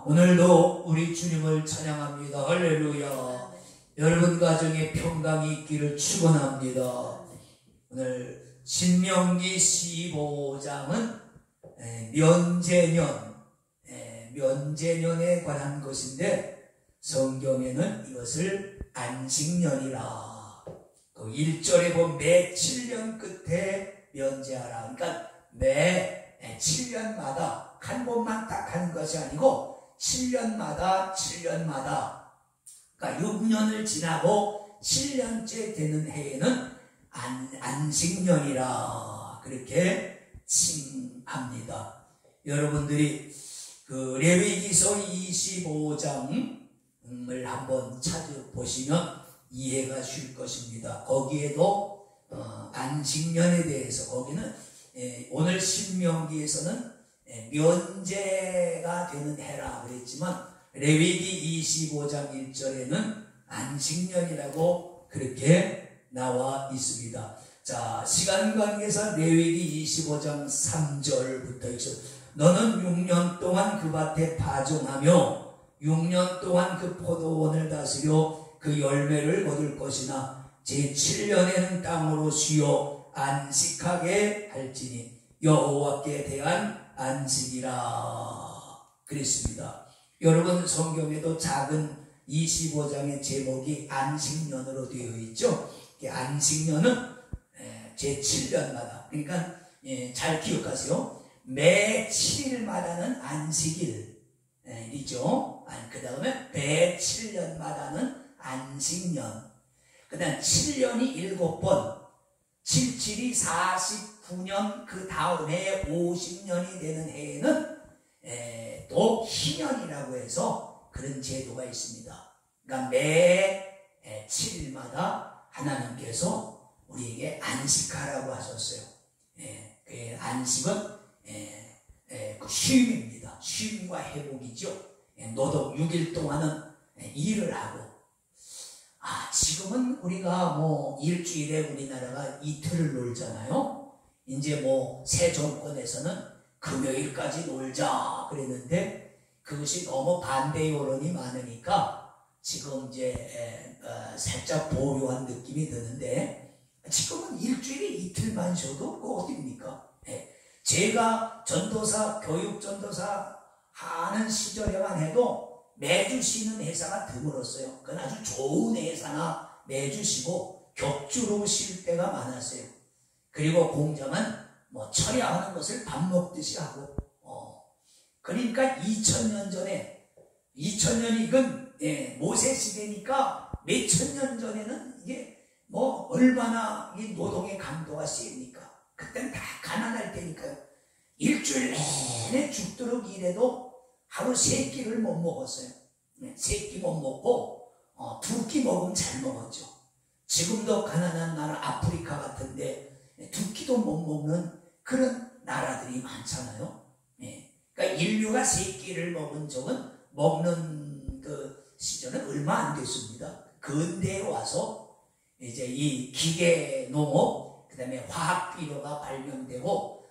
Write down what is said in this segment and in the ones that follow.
오늘도 우리 주님을 찬양합니다. 할렐루야. 여러분 가정에 평강이 있기를 축원합니다. 오늘 신명기 15장은 면제년에 관한 것인데, 성경에는 이것을 안식년이라, 그 1절에 보면 매 7년 끝에 면제하라. 그러니까 매 7년마다 한 번만 딱 하는 것이 아니고 7년마다 그러니까 6년을 지나고 7년째 되는 해에는 안식년이라 그렇게 칭합니다. 여러분들이 그 레위기서 25장을 한번 찾아보시면 이해가 쉬울 것입니다. 거기에도 안식년에 대해서, 거기는 오늘 신명기에서는 면제가 되는 해라 그랬지만 레위기 25장 1절에는 안식년이라고 그렇게 나와 있습니다. 자, 시간 관계상 레위기 25장 3절부터 있어. 너는 6년 동안 그 밭에 파종하며 6년 동안 그 포도원을 다스려 그 열매를 거둘 것이나 제7년에는 땅으로 쉬어 안식하게 할지니 여호와께 대한 안식이라 그랬습니다. 여러분, 성경에도 작은 25장의 제목이 안식년으로 되어 있죠. 안식년은 제7년마다, 그러니까 잘 기억하세요. 매 7일마다는 안식일이죠. 그 다음에 매 7년마다는 안식년. 그 다음 7년이 7번, 77이 49년, 그 다음에 50년이 되는 해에는 또 희년이라고 해서 그런 제도가 있습니다. 그러니까 매 7일마다 하나님께서 우리에게 안식하라고 하셨어요. 그 안식은 쉼입니다. 쉼과 회복이죠. 노동 6일 동안은 일을 하고, 지금은 우리가 뭐 일주일에 우리나라가 이틀을 놀잖아요. 이제 뭐 새 정권에서는 금요일까지 놀자 그랬는데 그것이 너무 반대 여론이 많으니까 지금 이제 살짝 보류한 느낌이 드는데, 지금은 일주일에 이틀만 쉬어도 그거 어딥니까? 제가 전도사, 교육 전도사 하는 시절에만 해도 매주 쉬는 회사가 드물었어요. 그건 아주 좋은 회사나 매주 쉬고 격주로 쉴 때가 많았어요. 그리고 공장은 뭐 처리하는 것을 밥 먹듯이 하고, 그러니까 2000년 전에, 2000년이 이건 모세 시대니까 몇천 년 전에는 이게 뭐 얼마나 이 노동의 강도가 세입니까? 그때는 다 가난할 때니까요. 일주일 내내 죽도록 일해도 하루 3끼를 못 먹었어요. 3끼 못 먹고 2끼 먹으면 잘 먹었죠. 지금도 가난한 나라 아프리카 같은데 2끼도 못 먹는 그런 나라들이 많잖아요. 그러니까 인류가 3끼를 먹은 적은, 먹는 그 시절은 얼마 안 됐습니다. 근대에 와서 이제 이 기계 농업, 그 다음에 화학 비료가 발명되고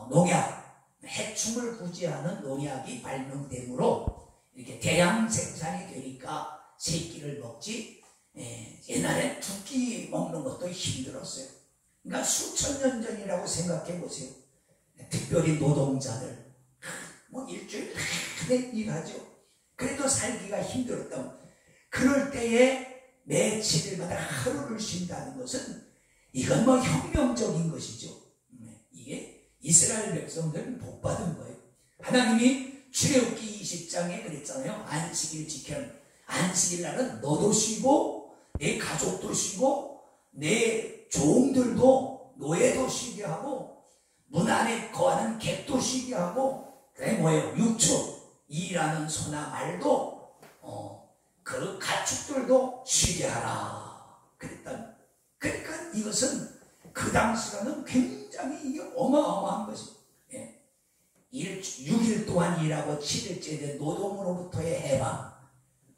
농약, 해충을 구제하는 농약이 발명되므로 이렇게 대량 생산이 되니까 3끼를 먹지, 옛날에 2끼 먹는 것도 힘들었어요. 그러니까 수천 년 전이라고 생각해 보세요. 특별히 노동자들 뭐 일주일 내내 일하죠. 그래도 살기가 힘들었다면, 그럴 때에 매 7일마다 하루를 쉰다는 것은 이건 뭐 혁명적인 것이죠. 이게 이스라엘 백성들은 복받은 거예요. 하나님이 출애굽기 20장에 그랬잖아요. 안식일 지켜라. 안식일 날은 너도 쉬고 내 가족도 쉬고 내 종들도, 노예도 쉬게 하고 문 안에 거하는 객도 쉬게 하고, 그게 뭐예요? 육축, 일하는 소나 말도 그 가축들도 쉬게 하라 그랬다. 그러니까 이것은 그 당시로는 굉장히 이게 어마어마한 것이에요. 6일 동안 일하고 7일째 된 노동으로부터의 해방,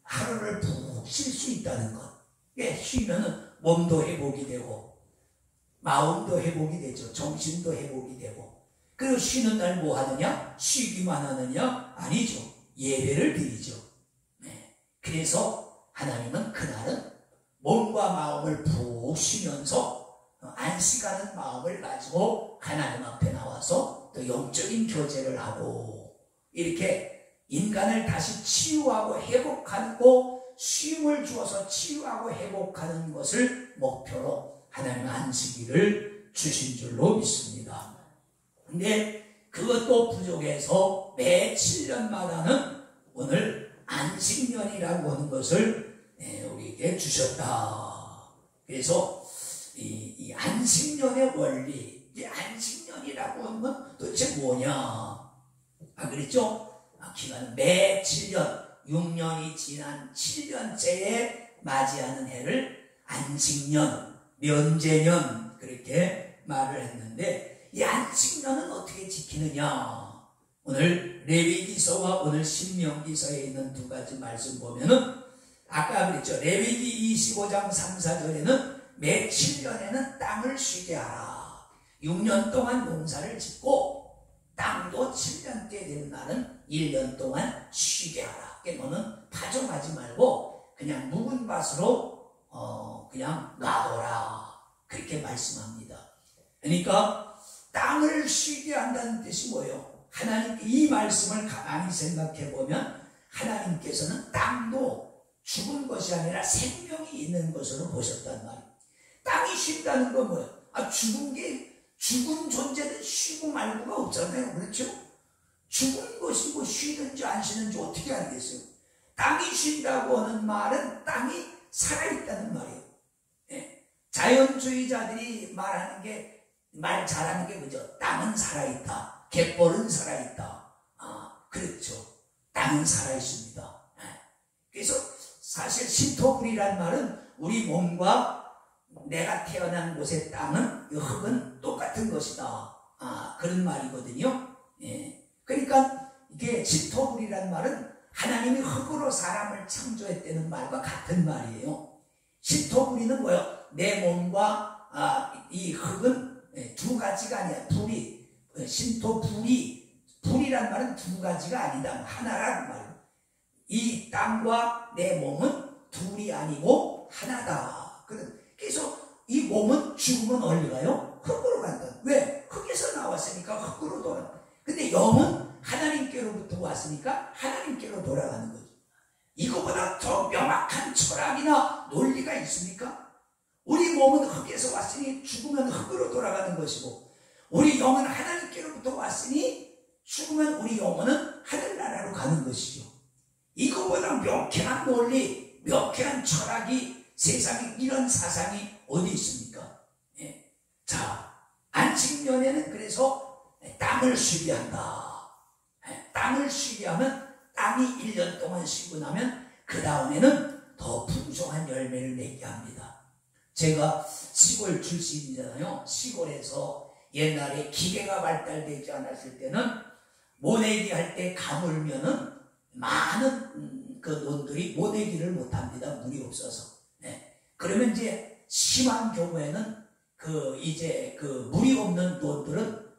하루를 푹 쉴 수 있다는 것. 쉬면은 몸도 회복이 되고 마음도 회복이 되죠. 정신도 회복이 되고. 그리고 쉬는 날 뭐 하느냐? 쉬기만 하느냐? 아니죠. 예배를 드리죠. 이렇게 인간을 다시 치유하고 회복하고 쉼을 주어서 치유하고 회복하는 것을 목표로 하나님 안식일을 주신 줄로 믿습니다. 근데 그것도 부족해서 매 7년마다는 오늘 안식년이라고 하는 것을 우리에게 주셨다. 그래서 이 안식년의 원리, 이 안식년이라고 하는 건 도대체 뭐냐? 그랬죠? 기간은 매 7년, 6년이 지난 7년째에 맞이하는 해를 안식년, 면제년 그렇게 말을 했는데 이 안식년은 어떻게 지키느냐? 오늘 레위기서와 오늘 신명기서에 있는 두 가지 말씀 보면은 아까 그랬죠. 레위기 25장 3, 4절에는 매 7년에는 땅을 쉬게 하라. 6년 동안 농사를 짓고 땅도 7년째 되는 날은 1년 동안 쉬게 하라. 너는 파종하지 말고 그냥 묵은 밭으로 그냥 놔둬라. 그렇게 말씀합니다. 그러니까 땅을 쉬게 한다는 뜻이 뭐예요? 하나님 이 말씀을 가만히 생각해 보면 하나님께서는 땅도 죽은 것이 아니라 생명이 있는 것으로 보셨단 말이에요. 땅이 쉰다는 건 뭐예요? 죽은 존재는 쉬고 말고가 없잖아요. 그렇죠? 죽은 것이 뭐 쉬든지 안 쉬는지 어떻게 알겠어요? 땅이 쉰다고 하는 말은 땅이 살아있다는 말이에요. 예. 자연주의자들이 말 잘하는 게 뭐죠? 땅은 살아있다. 갯벌은 살아있다. 그렇죠. 땅은 살아있습니다. 예. 그래서 사실 신토불이란 말은 우리 몸과 내가 태어난 곳의 땅은 흙은 똑같은 것이다. 그런 말이거든요. 예. 그러니까 이게 신토불이란 말은 하나님이 흙으로 사람을 창조했다는 말과 같은 말이에요. 신토불이는 뭐예요? 내 몸과 이 흙은 두 가지가 아니야. 불이란 말은 두 가지가 아니다. 하나라는 말이에요. 이 땅과 내 몸은 둘이 아니고 하나다. 그래서 이 몸은 죽으면 어디 가요? 흙으로 간다. 왜? 흙에서 나왔으니까 흙으로 돌아가. 근데 영은 하나님께로부터 왔으니까 하나님께로 돌아가는 거죠. 이거보다 더 명확한 철학이나 논리가 있습니까? 우리 몸은 흙에서 왔으니 죽으면 흙으로 돌아가는 것이고 우리 영은 하나님께로부터 왔으니 죽으면 우리 영혼은 하늘나라로 가는 것이죠. 이거보다 명쾌한 논리, 명쾌한 철학이 세상에 이런 사상이 어디 있습니까? 예. 자, 안식년에는 그래서 땅을 쉬게 한다. 땅을 쉬게 하면 땅이 1년 동안 쉬고 나면 그 다음에는 더 풍성한 열매를 맺게 합니다. 제가 시골 출신이잖아요. 시골에서 옛날에 기계가 발달되지 않았을 때는 모내기 할 때 가물면은 많은 그 논들이 모내기를 못합니다. 물이 없어서. 네. 그러면 이제 심한 경우에는 물이 없는 논들은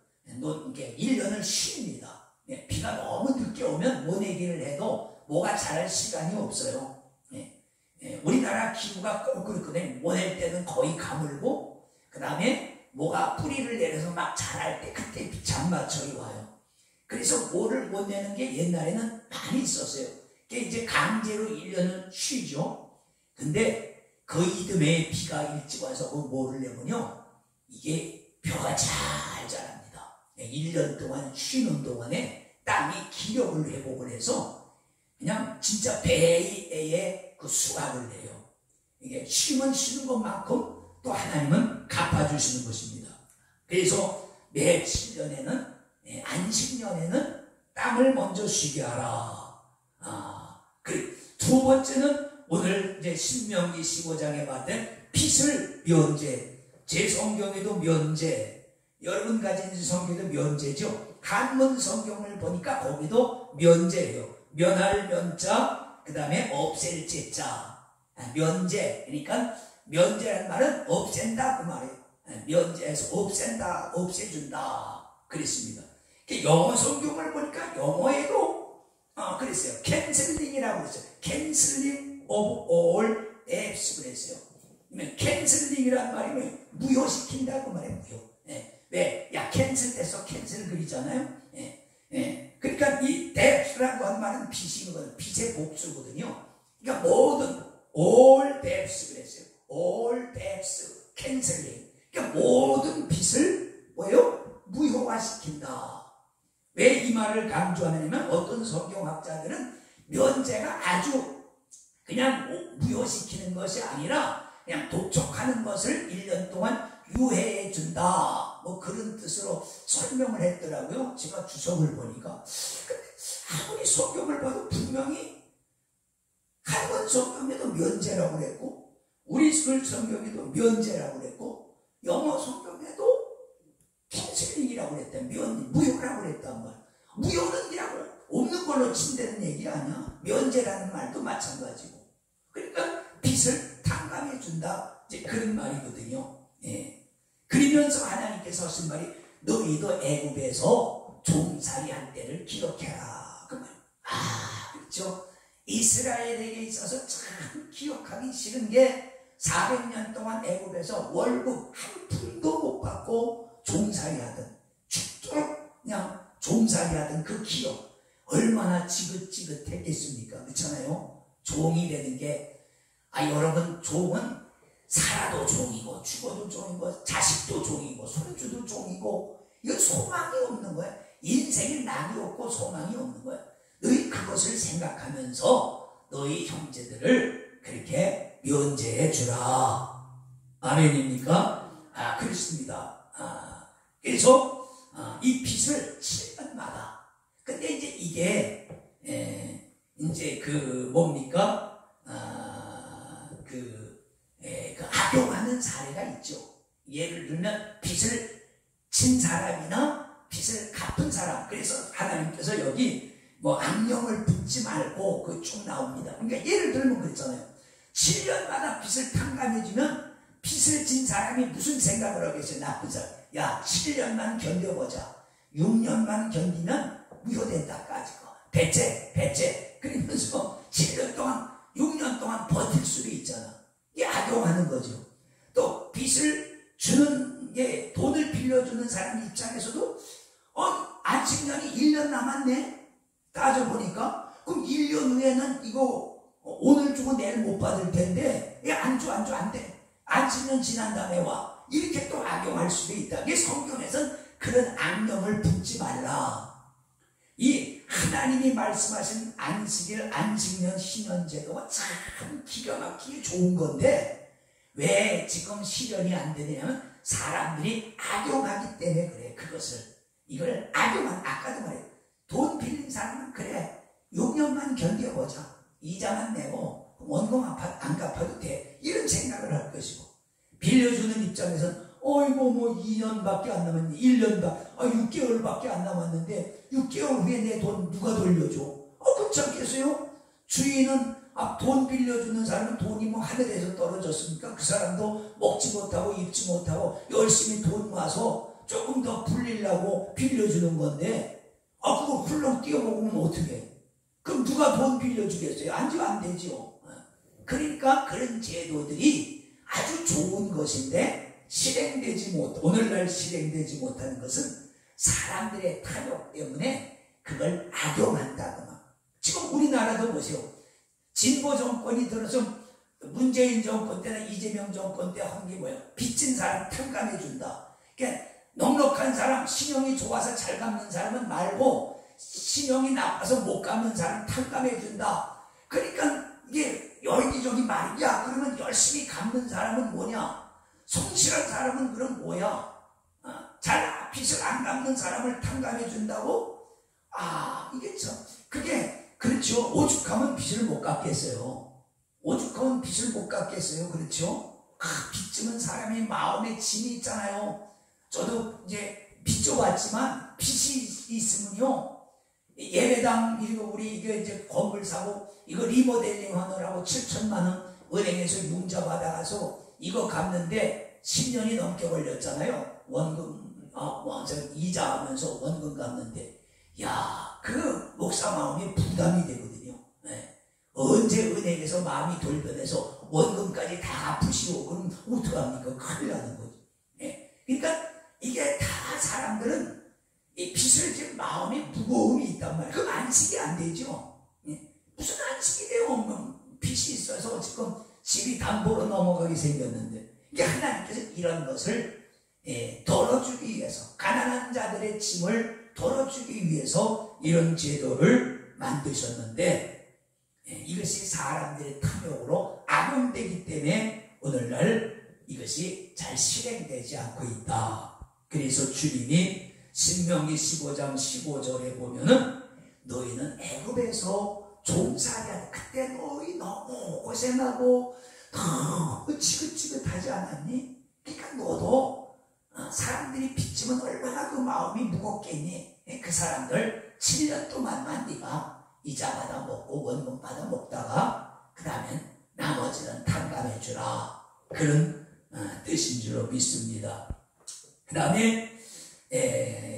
이게 1년을 쉽니다. 네. 비가 너무 늦게 오면 모내기를 해도 뭐가 자랄 시간이 없어요. 네. 네. 우리나라 기후가 꼭 그렇거든요. 모낼 때는 거의 가물고 그 다음에 뭐가 뿌리를 내려서 막 자랄 때 그때 장마철이 와요. 그래서 뭐를 못 내는 게 옛날에는 많이 있었어요. 그게 이제 강제로 1년을 쉬죠. 근데 그 이듬해 비가 일찍 와서 그 뭐를 내면요. 이게 벼가 잘 자랍니다. 1년 동안 쉬는 동안에 땅이 기력을 회복을 해서 그냥 진짜 배의 그 수확을 내요. 이게 쉬면 쉬는 것만큼 또 하나님은 갚아주시는 것입니다. 그래서 매 7년에는 안식년에는 땅을 먼저 쉬게 하라. 두 번째는 오늘 이제 신명기 15장에 봤던 핏을 면제. 제 성경에도 면제. 여러분 가진 성경에도 면제죠. 한문 성경을 보니까 거기도 면제예요. 면할 면자, 그 다음에 없앨 제자. 면제. 그러니까 면제라는 말은 없앤다 그 말이에요. 면제해서 없앤다, 없애준다. 그랬습니다. 영어 성경을 보니까 영어에도 그랬어요. 캔슬링이라고 그랬어요. 캔슬링 of all apps 그랬어요. 캔슬링이란 말이 무효시킨다고 말해요. 무효. 왜? 야 캔슬 됐어. 캔슬 그리잖아요. 그러니까 이 depth라고 하는 말은 빚이거든요. 빚의 복수거든요. 그러니까 모든 all debts 그랬어요. all debts cancelling. 그러니까 모든 빚을 뭐예요? 무효화시킨다. 왜 이 말을 강조하냐면 어떤 성경학자들은 면제가 아주 그냥 무효시키는 것이 아니라 그냥 도촉하는 것을 1년 동안 유예해 준다. 뭐 그런 뜻으로 설명을 했더라고요. 제가 주석을 보니까. 아무리 성경을 봐도 분명히 한권 성경에도 면제라고 그랬고, 우리 글 성경에도 면제라고 그랬고, 영어 성경에도 캔슬링이라고 그랬다. 무효라고 그랬단 말. 무효는이라고 없는 걸로 친다는 얘기 아니야. 면제라는 말도 마찬가지고. 그러니까 빚을 탕감해 준다. 이제 그런 말이거든요. 예. 그러면서 하나님께서 하신 말이 너희도 애굽에서 종살이한 때를 기억해라. 그 말. 그렇죠. 이스라엘에게 있어서 참 기억하기 싫은 게 400년 동안 애굽에서 월급 한 푼도 못 받고 종살이하던, 죽도록 그냥 종살이하던 그 기억 얼마나 지긋지긋했겠습니까? 그렇잖아요. 종이 되는 게 여러분, 종은 살아도 종이고 죽어도 종이고 자식도 종이고 손주도 종이고, 이건 소망이 없는 거야. 인생에 낙이 없고 소망이 없는 거야. 너희 그것을 생각하면서 너희 형제들을 그렇게 면제해 주라. 아멘입니까? 그렇습니다. 그래서 이 빚을 7년마다. 근데 이제 이게 이제 그 뭡니까? 그 악용하는 사례가 있죠. 예를 들면 빚을 진 사람이나 빚을 갚은 사람. 그래서 하나님께서 여기 뭐 악령을 붓지 말고 그 쭉 나옵니다. 그러니까 예를 들면 그랬잖아요. 7년마다 빚을 탕감해주면 빚을 진 사람이 무슨 생각을 하겠어요? 나쁜 사람. 야, 7년만 견뎌보자. 6년만 견디면 무효된다까지 거. 배째. 그러면서 7년 동안, 6년 동안 버틸 수도 있잖아. 이게 악용하는 거죠. 또 빚을 주는 게, 돈을 빌려주는 사람 입장에서도 안식년이 1년 남았네? 따져보니까 그럼 1년 후에는 이거 오늘 주고 내일 못 받을 텐데 안 돼. 안식년 지난 다음에 와. 이렇게 또 악용할 수도 있다. 이게 성경에서는 그런 악령을 붓지 말라. 이 하나님이 말씀하신 안식일, 안식년, 신년 제도가 참 기가 막히게 좋은 건데 왜 지금 실현이 안 되냐면 사람들이 악용하기 때문에 그래. 이걸 아까도 말해. 돈 빌린 사람은 그래. 6년만 견뎌보자. 이자만 내고 원금 안 갚아도 돼. 이런 생각을 할 것이고, 빌려주는 입장에서는 뭐 2년밖에 안 남았는데 6개월밖에 안 남았는데 6개월 후에 내 돈 누가 돌려줘? 그렇지 않겠어요? 주인은 돈 빌려주는 사람은 돈이 뭐 하늘에서 떨어졌습니까? 그 사람도 먹지 못하고 입지 못하고 열심히 돈 모아서 조금 더 불리려고 빌려주는 건데 그걸 훌렁 뛰어먹으면 어떡해? 그럼 누가 돈 빌려주겠어요? 안 되죠. 그러니까 그런 제도들이 아주 좋은 것인데 오늘날 실행되지 못하는 것은 사람들의 탐욕 때문에 그걸 악용한다거나. 지금 우리나라도 보세요. 진보 정권이 들어서 문재인 정권 때나 이재명 정권 때 한 게 뭐예요? 빚진 사람 탕감해준다. 그러니까 넉넉한 사람, 신용이 좋아서 잘 갚는 사람은 말고 신용이 나빠서 못 갚는 사람 탕감해준다. 그러니까 이게 여기저기 말이야. 그러면 열심히 갚는 사람은 뭐냐? 성실한 사람은 그럼 뭐야? 잘 빚을 안 갚는 사람을 탕감해준다고? 이게 참, 그게 그렇죠. 오죽하면 빚을 못 갚겠어요. 그렇죠? 빚지는 사람이 마음에 짐이 있잖아요. 저도 이제 빚져왔지만 빚이 있으면요, 예배당 우리 이게 이제 건물 사고 이거 리모델링 하느라고 7천만 원 은행에서 융자 받아가서 이거 갚는데 10년이 넘게 걸렸잖아요. 원금 이자 하면서 원금 갚는데, 그 목사 마음이 부담이 되거든요. 언제 은행에서 마음이 돌변해서 원금까지 다 푸시고 그럼 어떡합니까? 큰일 나는 거죠. 그러니까 이게 다 사람들은 이 빚을 진 마음에 무거움이 있단 말이에요. 그럼 안식이 안 되죠. 무슨 안식이 돼요? 뭐 빚이 있어서 지금 집이 담보로 넘어가게 생겼는데, 이게 하나님께서 이런 것을 덜어주기 위해서, 가난한 자들의 짐을 덜어주기 위해서 이런 제도를 만드셨는데, 이것이 사람들의 탐욕으로 악용되기 때문에 오늘날 이것이 잘 실행되지 않고 있다. 그래서 주님이 신명기 15장 15절에 보면은 너희는 애굽에서 종살이하는, 그때 너희 너무 고생하고 너무 지긋지긋하지 않았니? 그러니까 너도 사람들이 빚지면 얼마나 그 마음이 무겁겠니? 그 사람들 7년 동안만 네가 이자 받아 먹고 원금 받아 먹다가 그 다음엔 나머지는 탕감해 주라, 그런 뜻인 줄로 믿습니다. 그 다음에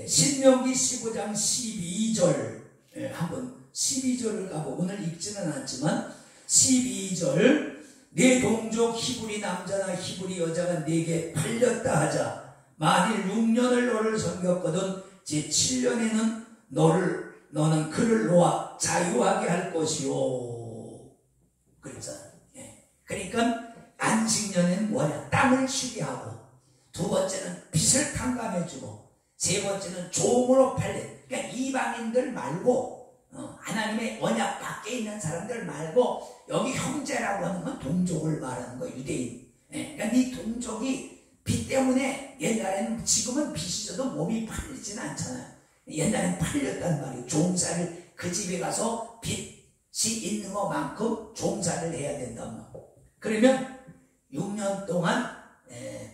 신명기 15장 12절, 한번 12절을 가보고 오늘 읽지는 않지만 12절, 내 동족 히브리 남자나 히브리 여자가 내게 팔렸다 하자. 만일 6년을 너를 섬겼거든 제 7년에는 너는 그를 놓아 자유하게 할 것이요. 그랬잖아요. 그러니까 안식년에는 뭐냐? 땀을 쉬게 하고, 두 번째는 빚을 탕감해주고, 세 번째는 종으로 팔린, 그러니까 이방인들 말고 하나님의 언약 밖에 있는 사람들 말고, 여기 형제라고 하는 건 동족을 말하는 거예요. 유대인. 그러니까 네 동족이 빚 때문에, 옛날에는, 지금은 빚이 져도 몸이 팔리지는 않잖아요. 옛날에는 팔렸단 말이에요. 종사를, 그 집에 가서 빚이 있는 것만큼 종사를 해야 된단 말이에요. 그러면 6년 동안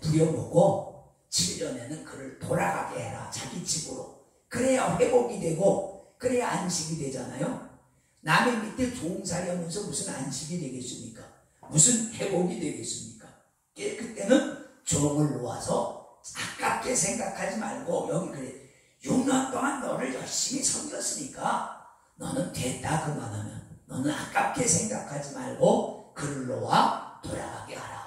부려먹고 7년에는 그를 돌아가게 해라, 자기 집으로. 그래야 회복이 되고, 그래야 안식이 되잖아요. 남의 밑에 종살이 하면서 무슨 안식이 되겠습니까? 무슨 회복이 되겠습니까? 그때는 종을 놓아서 아깝게 생각하지 말고, 여기 그래, 6년 동안 너를 열심히 섬겼으니까 너는 됐다 그만하면, 너는 아깝게 생각하지 말고 그를 놓아 돌아가게 하라.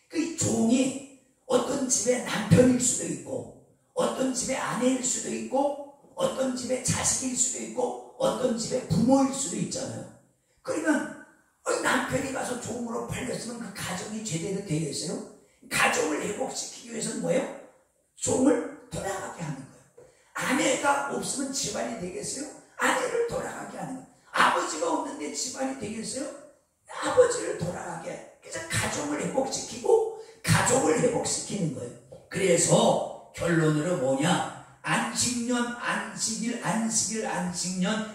그 종이 어떤 집의 남편일 수도 있고, 어떤 집의 아내일 수도 있고, 어떤 집의 자식일 수도 있고, 어떤 집의 부모일 수도 있잖아요. 그러면 남편이 가서 종으로 팔렸으면 그 가정이 제대로 되겠어요? 가정을 회복시키기 위해서는 뭐예요? 종을 돌아가게 하는 거예요. 아내가 없으면 집안이 되겠어요? 아내를 돌아가게 하는 거예요. 아버지가 없는데 집안이 되겠어요? 아버지를 돌아가게. 그래서 가정을 회복시키고 가족을 회복시키는 거예요. 그래서 결론으로 뭐냐? 안식년, 안식년,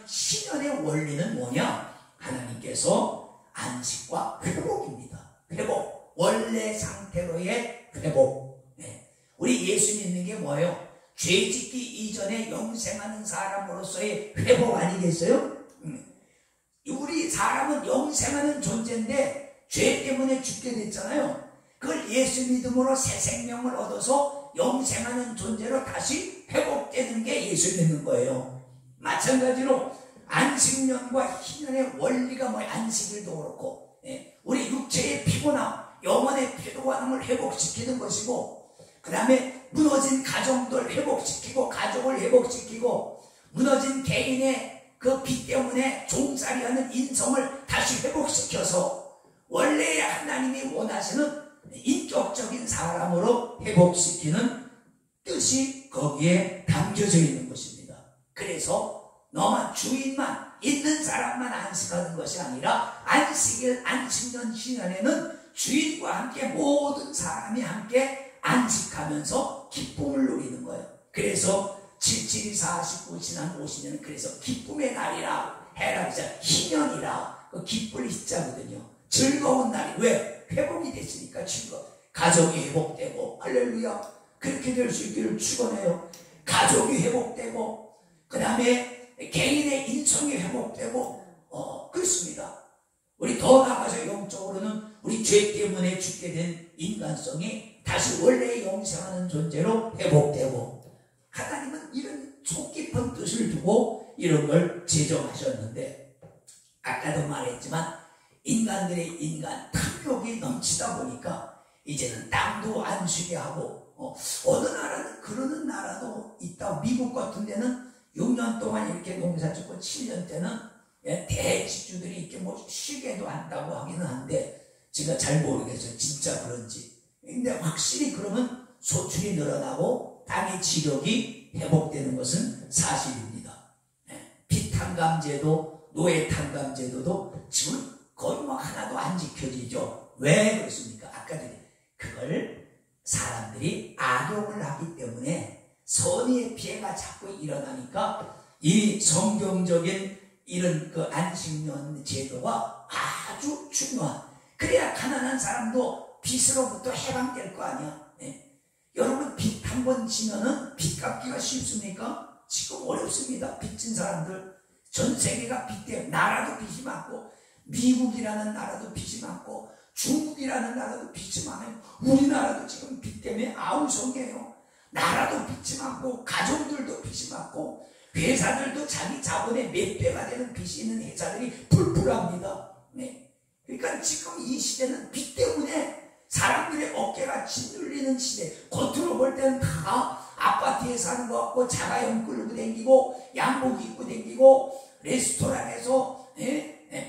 신년의 원리는 뭐냐? 하나님께서 안식과 회복입니다. 회복, 원래 상태로의 회복. 우리 예수 믿는 게 뭐예요? 죄짓기 이전에 영생하는 사람으로서의 회복 아니겠어요? 우리 사람은 영생하는 존재인데 죄 때문에 죽게 됐잖아요. 그걸 예수 믿음으로 새 생명을 얻어서 영생하는 존재로 다시 회복되는 게 예수 믿는 거예요. 마찬가지로 안식년과 희년의 원리가 뭐예요? 안식일도 그렇고, 우리 육체의 피곤함, 영혼의 피로함을 회복시키는 것이고, 그 다음에 무너진 가정들 회복시키고, 가족을 회복시키고, 무너진 개인의 그 빚 때문에 종살이하는 인성을 다시 회복시켜서 원래 하나님이 원하시는 인격적인 사람으로 회복시키는 뜻이 거기에 담겨져 있는 것입니다. 그래서 너만, 주인만, 있는 사람만 안식하는 것이 아니라 안식일, 안식년, 신년에는 주인과 함께 모든 사람이 함께 안식하면서 기쁨을 누리는 거예요. 그래서 77이 49, 지난 50년은 그래서 기쁨의 날이라 해라, 희년이라, 그 기쁠 희자거든요. 즐거운 날이, 왜? 회복이 됐으니까 즐거워. 가정이 회복되고, 할렐루야, 그렇게 될 수 있기를 축원해요. 가족이 회복되고, 그 다음에 개인의 인성이 회복되고, 그렇습니다. 우리 더 나아가서 영적으로는 우리 죄 때문에 죽게 된 인간성이 다시 원래 영생하는 존재로 회복되고, 하나님은 이런 속 깊은 뜻을 두고 이런 걸 제정하셨는데, 아까도 말했지만 인간들의 인간 탐욕이 넘치다 보니까 이제는 땀도 안 쉬게 하고 어느 나라는 그러는 나라도 있다. 미국 같은 데는 6년 동안 이렇게 농사 짓고 7년 때는 대집주들이 이렇게 뭐 쉬게도 한다고 하기는 한데 제가 잘 모르겠어요. 진짜 그런지. 근데 확실히 그러면 소출이 늘어나고 땅의 지력이 회복되는 것은 사실입니다. 비탕감제도, 노예탕감제도도 지금 거의 뭐 하나도 안 지켜지죠. 왜 그렇습니까? 아까 그걸 사람들이 악용을 하기 때문에 선의의 피해가 자꾸 일어나니까 이 성경적인 이런 그 안식년 제도가 아주 중요한, 그래야 가난한 사람도 빚으로부터 해방될 거 아니야. 여러분 빚 한 번 지면은 빚 갚기가 쉽습니까? 지금 어렵습니다. 빚진 사람들 전 세계가 빚 때문에 나라도 빚이 많고 미국이라는 나라도 빚이 많고 중국이라는 나라도 빚이 많아요. 우리나라도 지금 빚 때문에 아우성이에요. 나라도 빚이 많고 가정들도 빚이 많고 회사들도 자기 자본의 몇 배가 되는 빚이 있는 회사들이 불풀합니다. 그러니까 지금 이 시대는 빚 때문에 사람들의 어깨가 짓눌리는 시대. 겉으로 볼 때는 다 아파트에 사는 것 같고 자가용 끌고 다니고 양복 입고 다니고 레스토랑에서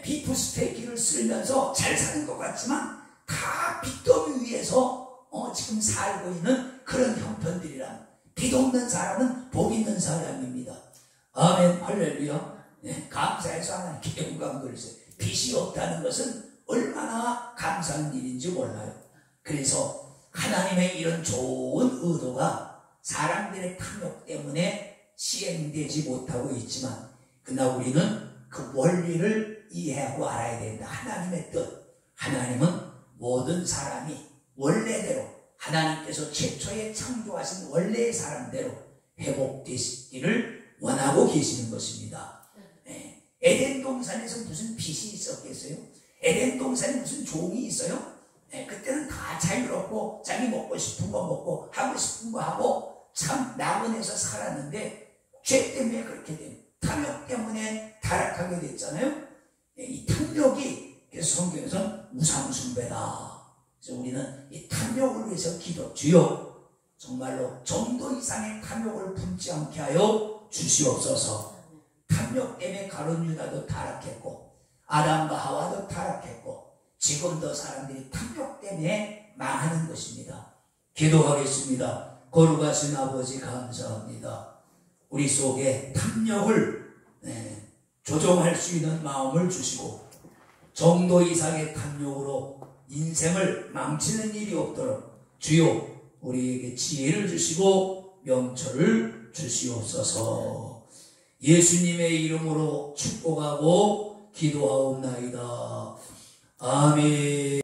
비프 스테이크를 쓸면서 잘 사는 것 같지만 다 빚더미 위에서 지금 살고 있는 그런 형편들이란, 빚 없는 사람은 복 있는 사람입니다. 아멘, 할렐루야. 감사해서 하나님께 영광 돌리세요. 빚이 없다는 것은 얼마나 감사한 일인지 몰라요. 그래서 하나님의 이런 좋은 의도가 사람들의 탐욕 때문에 시행되지 못하고 있지만, 그러나 우리는 그 원리를 이해하고 알아야 된다. 하나님의 뜻. 하나님은 모든 사람이 원래대로 하나님께서 최초에 창조하신 원래의 사람대로 회복되시기를 원하고 계시는 것입니다. 에덴 동산에서 무슨 빚이 있었겠어요? 에덴 동산에 무슨 종이 있어요? 그때는 다 자유롭고 자기 먹고 싶은 거 먹고 하고 싶은 거 하고 참 나그네서 살았는데 죄 때문에 그렇게 돼요. 탐욕 때문에 타락하게 됐잖아요. 이 탐욕이, 그래서 성경에서는 우상숭배다. 그래서 우리는 이 탐욕을 위해서 기도, 주여 정말로 정도 이상의 탐욕을 품지 않게 하여 주시옵소서. 탐욕 때문에 가룟 유다도 타락했고 아담과 하와도 타락했고 지금도 사람들이 탐욕 때문에 망하는 것입니다. 기도하겠습니다. 거룩하신 아버지 감사합니다. 우리 속에 탐욕을 조정할 수 있는 마음을 주시고 정도 이상의 탐욕으로 인생을 망치는 일이 없도록 주여 우리에게 지혜를 주시고 명철을 주시옵소서. 예수님의 이름으로 축복하고 기도하옵나이다. 아멘.